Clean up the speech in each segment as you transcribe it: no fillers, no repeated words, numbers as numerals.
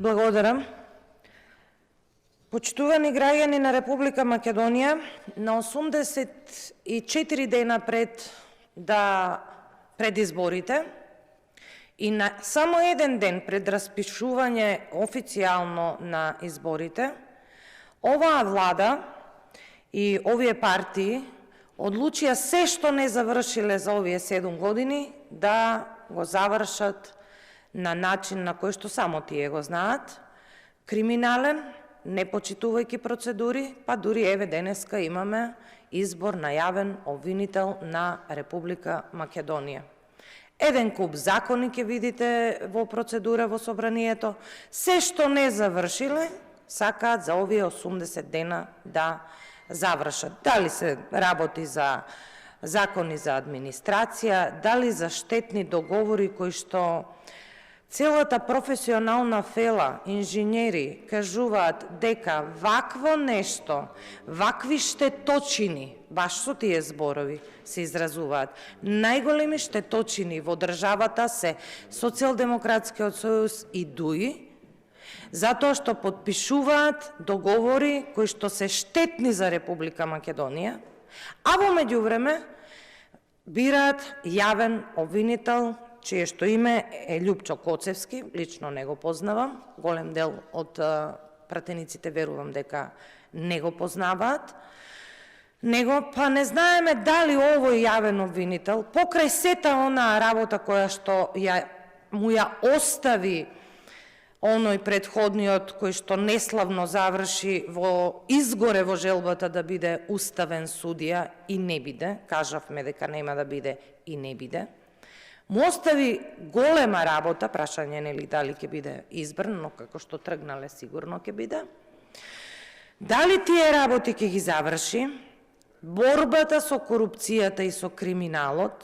Благодарам. Почитувани граѓани на Република Македонија, на 84 дена пред изборите и на само еден ден пред распишување официјално на изборите, оваа влада и овие партии одлучија се што не завршиле за овие 7 години да го завршат на начин на кој што само тие го знаат, криминален, не почитувајќи процедури, па дури еве денеска имаме избор на јавен обвинител на Република Македонија. Еден куп закони ќе видите во процедура во собранието, се што не завршиле, сакаат за овие 80 дена да завршат. Дали се работи за закони за администрација, дали за штетни договори кои што целата професионална фела, инженери, кажуваат дека вакво нешто, вакви штеточини, баш со тие зборови се изразуваат, најголеми штеточини во државата се Социјалдемократскиот сојуз и ДУИ, затоа што потпишуваат договори кои што се штетни за Република Македонија, а во меѓувреме бираат јавен обвинител, чие што име е Љупчо Коцевски, лично не го познавам, голем дел од пратениците верувам дека не го познаваат, па не знаеме дали овој јавен обвинител, покрај сета онаа работа која што му ја остави оној предходниот кој што неславно заврши изгоре во желбата да биде уставен судија и не биде, кажавме дека нема да биде и не биде, му остави голема работа, прашање нели дали ќе биде избран, но како што тргнале сигурно ќе биде. Дали тие работи ќе ги заврши? Борбата со корупцијата и со криминалот,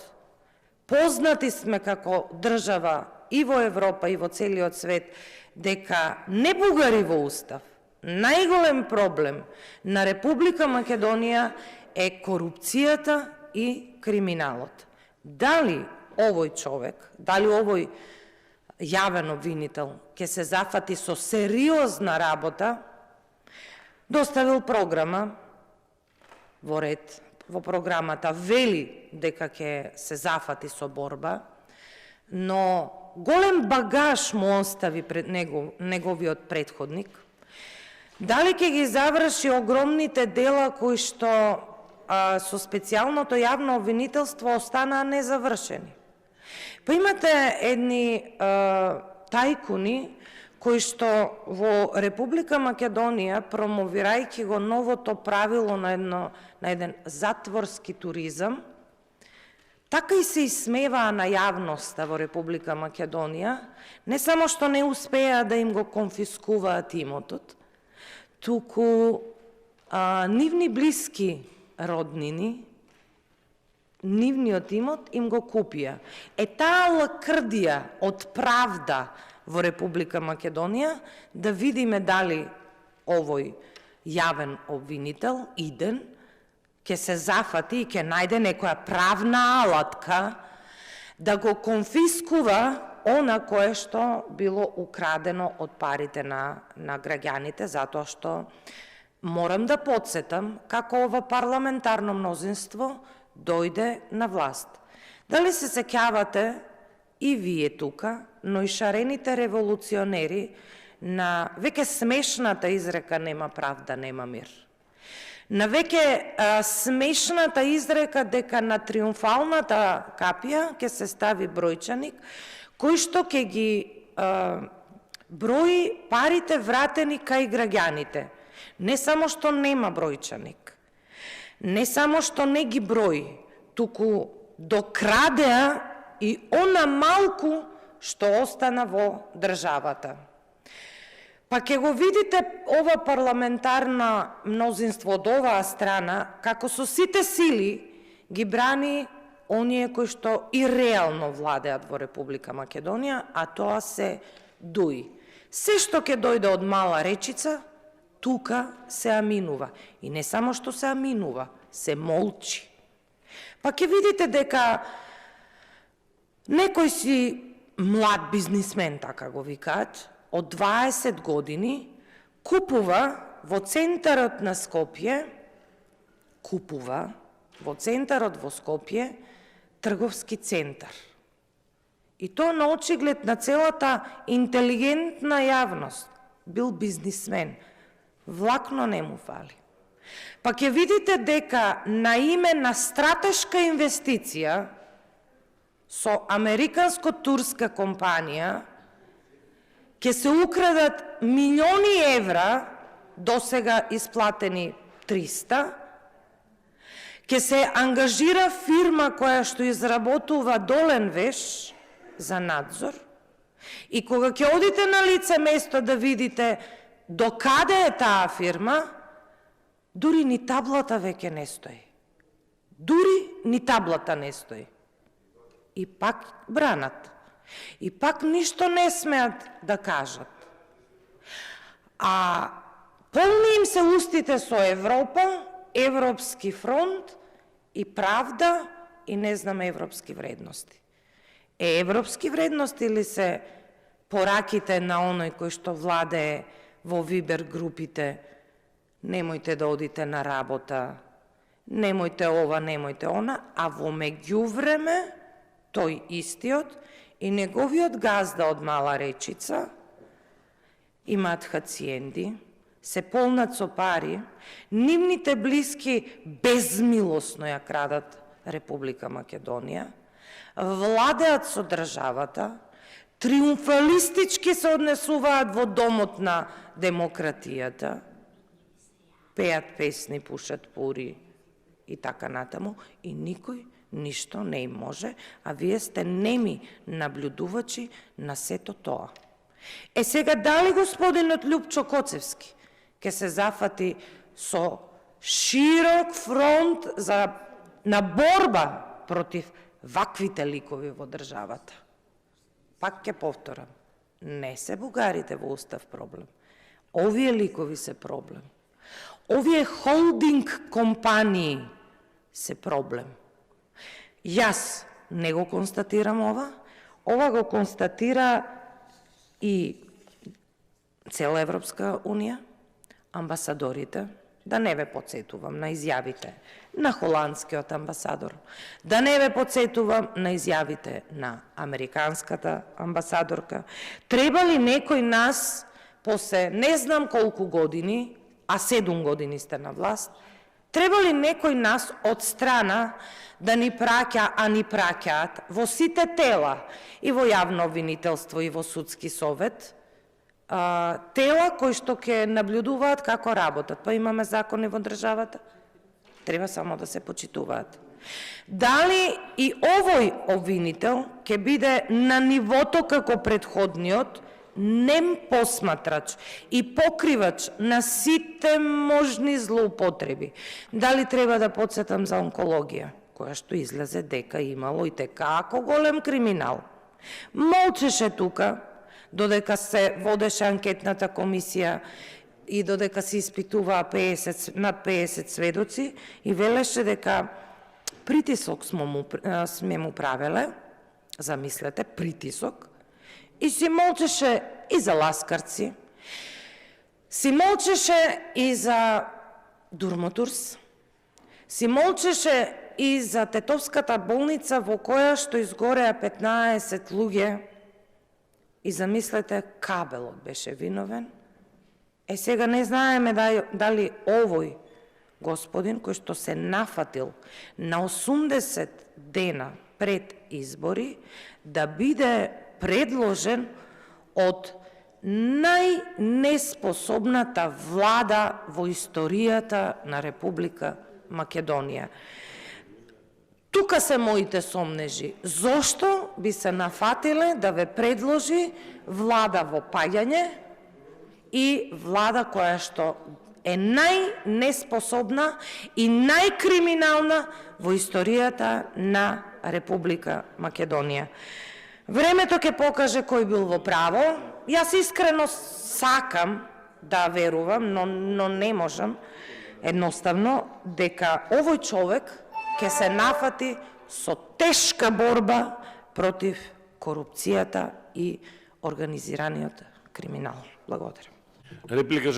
познати сме како држава и во Европа и во целиот свет дека не бугари во устав. Најголем проблем на Република Македонија е корупцијата и криминалот. Дали овој човек, дали овој јавен обвинител ќе се зафати со сериозна работа, доставил програма во ред, во програмата вели дека ќе се зафати со борба, но голем багаж му остави пред неговиот претходник. Дали ќе ги заврши огромните дела кои што со специјалното јавно обвинителство останаа незавршени? Па имате едни тајкуни кои што во Република Македонија, промовирајќи го новото правило на еден затворски туризам, така и се исмеваа на јавноста во Република Македонија, не само што не успеа да им го конфискуваат имотот, туку нивни блиски роднини, нивниот имот им го купија. Таа лакрдија од правда во Република Македонија, да видиме дали овој јавен обвинител, иден, ќе се зафати и ќе најде некоја правна алатка да го конфискува она кое што било украдено од парите на граѓаните, затоа што морам да подсетам како ова парламентарно мнозинство дојде на власт. Дали се сеќавате и вие тука, но и шарените револуционери на веќе смешната изрека нема правда, нема мир. На веќе смешната изрека дека на триумфалната капија ќе се стави бројчаник кој што ќе ги брои парите вратени кај граѓаните. Не само што нема бројчаник, не само што не ги брои, туку докрадеа и она малку што остана во државата. Па ќе го видите ова парламентарно мнозинство од оваа страна, како со сите сили ги брани оние кои што и реално владеат во Република Македонија, а тоа се ДУИ. Се што ќе дојде од мала речица, тука се аминува. И не само што се аминува, се молчи. Па ќе видите дека некој си млад бизнисмен, така го викаат, од 20 години купува во центарот на Скопје, трговски центар. И тоа на очиглед на целата интелигентна јавност. Бил бизнисмен. Влакно не му фали. Па ќе видите дека на име на стратешка инвестиција со американско-турска компанија ќе се украдат милиони евра, досега исплатени 300, ќе се ангажира фирма која што изработува долен веш за надзор, и кога ќе одите на лице место да видите до каде е таа фирма, дури ни таблата веќе не стои. И пак бранат. И пак ништо не смеат да кажат. А полни им се устите со Европа, Европски фронт и правда и не знам европски вредности. Европски вредности ли се пораките на оној кој што владее во Вибер групите? Немојте да одите на работа, немојте ова, немојте она, а во меѓувреме тој истиот и неговиот газда од Мала Речица имаат хациенди, се полнат со пари, нивните блиски безмилосно ја крадат Република Македонија, владеат со државата, триумфалистички се однесуваат во домот на демократијата, пеат песни, пушат пури и така натаму, и никој ништо не им може, а вие сте неми наблюдувачи на сето тоа. Сега, дали господинот Љупчо Коцевски ќе се зафати со широк фронт на борба против ваквите ликови во државата? Пак ќе повторам, не се бугарите во устав проблем. Овие ликови се проблем. Овие холдинг компании се проблем. Јас не го констатирам ова го констатира и цела Европска Унија, амбасадорите, да не ве подсетувам на изјавите на холандскиот амбасадор, да не ве подсетувам на изјавите на американската амбасадорка. Треба ли некој нас, после не знам колку години, а 7 години сте на власт, треба ли некој нас од страна да ни праќа, а ни праќаат во сите тела, и во јавно обвинителство, и во судски совет, тела кои што ќе наблюдуваат како работат? Па имаме закони во државата, треба само да се почитуваат. Дали и овој обвинител ќе биде на нивото како предходниот, нем посматрач и покривач на сите можни злоупотреби? Дали треба да подсетам за онкологија, која што излезе дека имало и текако голем криминал? Молчеше тука, додека се водеше анкетната комисија и додека се испитуваа над 50 сведоци, и велеше дека притисок сме му правеле, замислете, притисок, и си молчеше и за ласкарци, си молчеше и за Дурмотурс, си молчеше и за Тетовската болница во која што изгореа 15 луѓе, и замислете, Кабелот беше виновен. Сега не знаеме дали овој господин кој што се нафатил на 80 дена пред избори да биде предложен од најнеспособната влада во историјата на Република Македонија. Тука се моите сомнежи. Зошто би се нафатиле да ве предложи влада во паѓање и влада која што е најнеспособна и најкриминална во историјата на Република Македонија? Времето ќе покаже кој бил во право. Јас искрено сакам да верувам, но не можам едноставно, дека овој човек ќе се нафати со тешка борба против корупцијата и организираниот криминал. Благодаря. Реплика